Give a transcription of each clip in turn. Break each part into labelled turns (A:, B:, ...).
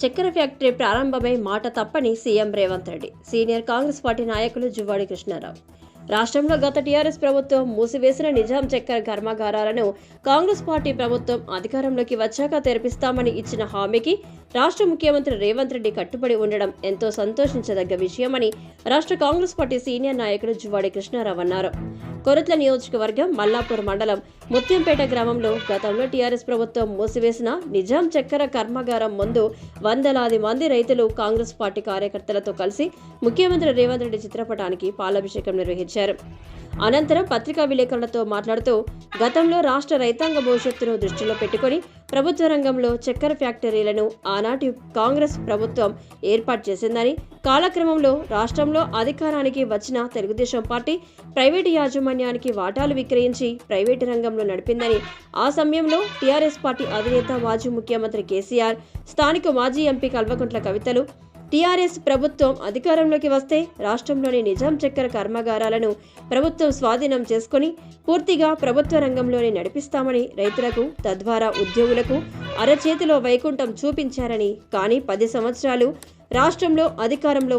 A: చక్కెర ఫ్యాక్టరీ ప్రారంభమై మాట తప్పని CM Revanth Reddy. Senior Congress party నాయకులు జువ్వాడి కృష్ణారావు. రాష్ట్రంలో గత టీఆర్ఎస్ ప్రభుత్వం మూసివేసిన నిజాం చక్కెర కర్మాగారాలను కాంగ్రెస్ పార్టీ ప్రభుత్వం అధికారంలోకి వచ్చాక తెరిపిస్తామని ఇచ్చిన హామీకి రాష్ట్ర ముఖ్యమంత్రి రేవంత్ రెడ్డి కట్టుబడి ఉండడం ఎంతో సంతోషించదగ్గ విషయమని రాష్ట్ర కాంగ్రెస్ పార్టీ సీనియర్ నాయకులు జువ్వాడి కృష్ణారావు అన్నారు. కొరుట్ల నియోజకవర్గం మల్లాపూర్ మండలం ముత్యంపేట గ్రామంలో గతంలో టీఆర్ఎస్ ప్రభుత్వం మూసివేసిన నిజాం చక్కెర కర్మాగారం ముందు వందలాది మంది రైతులు కాంగ్రెస్ పార్టీ కార్యకర్తలతో కలిసి ముఖ్యమంత్రి రేవంత్ రెడ్డి చిత్రపటానికి పాలాభిషేకం నిర్వహించారు. అనంతరం పత్రికా విలేకరులతో మాట్లాడుతూ గతంలో రాష్ట్ర రైతాంగ భవిష్యత్తును దృష్టిలో పెట్టుకుని ప్రభుత్వ రంగంలో చక్కెర ఫ్యాక్టరీలను ఆనాటి కాంగ్రెస్ ప్రభుత్వం ఏర్పాటు చేసిందని, కాలక్రమంలో రాష్ట్రంలో అధికారానికి వచ్చిన తెలుగుదేశం పార్టీ ప్రైవేటు యాజమాన్యానికి వాటాలు విక్రయించి ప్రైవేటు రంగంలో నడిపిందని, ఆ సమయంలో టీఆర్ఎస్ పార్టీ అధినేత మాజీ ముఖ్యమంత్రి కేసీఆర్, స్థానిక మాజీ ఎంపీ కల్వకుంట్ల కవితలు టీఆర్ఎస్ ప్రభుత్వం అధికారంలోకి వస్తే రాష్ట్రంలోని నిజాం చక్కెర కర్మాగారాలను ప్రభుత్వం స్వాధీనం చేసుకుని పూర్తిగా ప్రభుత్వ రంగంలోనే నడిపిస్తామని రైతులకు, తద్వారా ఉద్యోగులకు అరచేతిలో వైకుంఠం చూపించారని, కానీ 10 సంవత్సరాలు రాష్ట్రంలో అధికారంలో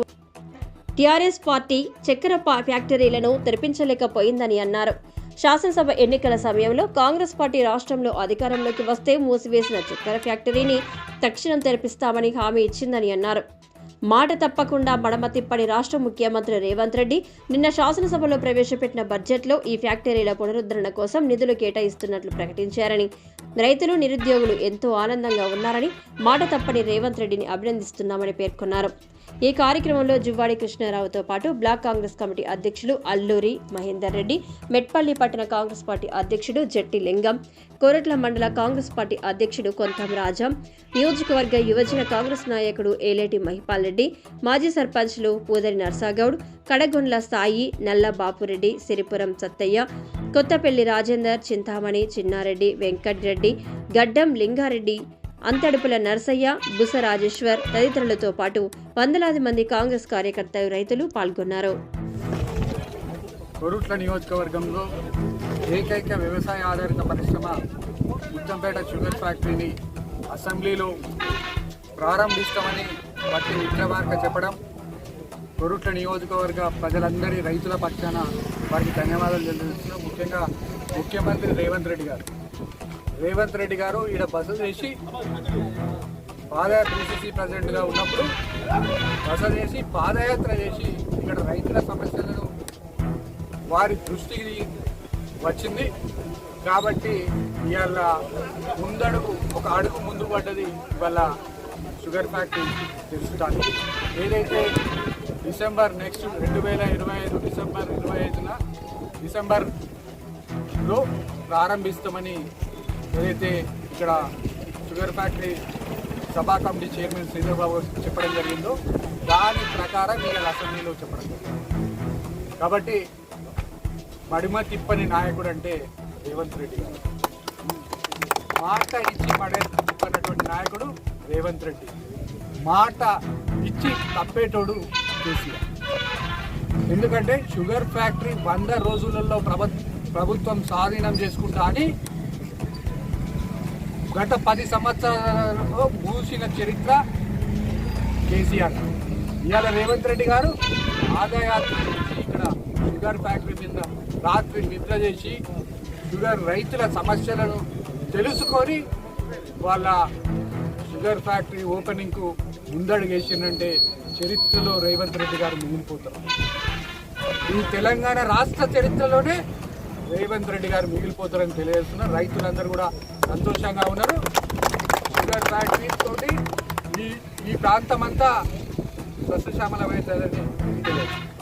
A: టీఆర్ఎస్ పార్టీ చక్కెర ఫ్యాక్టరీలను తెరిపించలేకపోయిందని అన్నారు. శాసనసభ ఎన్నికల సమయంలో కాంగ్రెస్ పార్టీ రాష్ట్రంలో అధికారంలోకి వస్తే మూసివేసిన చక్కెర ఫ్యాక్టరీని తక్షణం తెరిపిస్తామని హామీ ఇచ్చిందని అన్నారు. మాట తప్పకుండా మడమ తిప్పని రాష్ట్ర ముఖ్యమంత్రి రేవంత్ రెడ్డి నిన్న శాసనసభలో ప్రవేశపెట్టిన బడ్జెట్లో ఈ ఫ్యాక్టరీల పునరుద్ధరణ కోసం నిధులు కేటాయిస్తున్నట్లు ప్రకటించారని, రైతులు, నిరుద్యోగులు ఎంతో ఆనందంగా ఉన్నారని, మాట తప్పని రేవంత్ రెడ్డిని అభినందిస్తున్నామని పేర్కొన్నారు. ఈ కార్యక్రమంలో జువ్వాడి కృష్ణారావుతో పాటు బ్లాక్ కాంగ్రెస్ కమిటీ అధ్యక్షులు అల్లూరి మహేందర్ రెడ్డి, మెట్పల్లి పట్టణ కాంగ్రెస్ పార్టీ అధ్యక్షుడు జట్టి లింగం, కోరట్ల మండల కాంగ్రెస్ పార్టీ అధ్యక్షుడు కొంతం రాజం, నియోజకవర్గ యువజన కాంగ్రెస్ నాయకుడు ఏలేటి మహిపాల్ రెడ్డి, మాజీ సర్పంచ్లు పూదరి నర్సాగౌడ్, కడగొండ్ల సాయి, నల్ల బాపురెడ్డి, సిరిపురం సత్తయ్య, కొత్తపల్లి రాజేందర్, చింతామణి, చిన్నారెడ్డి, వెంకట్రెడ్డి, గడ్డం లింగారెడ్డి, అంతడుపుల నర్సయ్య, బుస రాజేశ్వర్ తదితరులతో పాటు వందలాది మంది కాంగ్రెస్ కార్యకర్తలు, రైతులు పాల్గొన్నారు.
B: కొరుట్ల నియోజకవర్గంలో ఏకైక వ్యవసాయ ఆధారిత పరిశ్రమ ముత్తంపేట షుగర్ ఫ్యాక్టరీని అసెంబ్లీలో ప్రారంభిస్తామని వాటి విక్రమార్క చెప్పడం, కొరుట్ల నియోజకవర్గ ప్రజలందరి రైతుల పక్షాన వారికి ధన్యవాదాలు తెలియజేస్తున్నాం. ముఖ్యంగా ముఖ్యమంత్రి రేవంత్ రెడ్డి గారు ఈడ బస చేసి పాదయాత్ర పిసిసి ప్రెసిడెంట్గా ఉన్నప్పుడు బస చేసి పాదయాత్ర చేసి ఇక్కడ రైతుల సమస్యలను వారి దృష్టికి వచ్చింది కాబట్టి ఇవాళ ఒక అడుగు ముందు పడ్డది. ఇవాళ షుగర్ ఫ్యాక్టరీ తెలుసుకోవడానికి ఏదైతే నెక్స్ట్ 2025 డిసెంబర్ 25న డిసెంబర్లో ప్రారంభిస్తామని ఏదైతే ఇక్కడ షుగర్ ఫ్యాక్టరీ సభా కమిటీ చైర్మన్ శ్రీధర్బాబు చెప్పడం జరిగిందో దాని ప్రకారం ఇవాళ అసెంబ్లీలో చెప్పడం జరిగింది. కాబట్టి మడిమ తిప్పని నాయకుడు అంటే రేవంత్ రెడ్డి గారు. మాట ఇచ్చి తిప్పనటువంటి నాయకుడు రేవంత్ రెడ్డి. మాట ఇచ్చి తప్పేటోడు కేసీఆర్. ఎందుకంటే షుగర్ ఫ్యాక్టరీ 100 రోజులలో ప్రభుత్వం స్వాధీనం చేసుకుంటా అని గత 10 సంవత్సరాలలో మూసిన చరిత్ర కేసీఆర్. ఇవాళ రేవంత్ రెడ్డి గారు ఆదాయాత్ర ఇక్కడ షుగర్ ఫ్యాక్టరీ మీద రాత్రి నిద్ర చేసి షుగర్ రైతుల సమస్యలను తెలుసుకొని వాళ్ళ షుగర్ ఫ్యాక్టరీ ఓపెనింగ్కు ముందడుగేసిందంటే చరిత్రలో రేవంత్ రెడ్డి గారు మిగిలిపోతారు. ఈ తెలంగాణ రాష్ట్ర చరిత్రలోనే రేవంత్ రెడ్డి గారు మిగిలిపోతారని తెలియజేస్తున్నారు. రైతులందరూ కూడా సంతోషంగా ఉన్నారు. షుగర్ ఫ్యాక్టరీ తోటి ఈ ప్రాంతం అంతా సస్యశ్యామలమవుతుందని తెలియజేస్తున్నారు.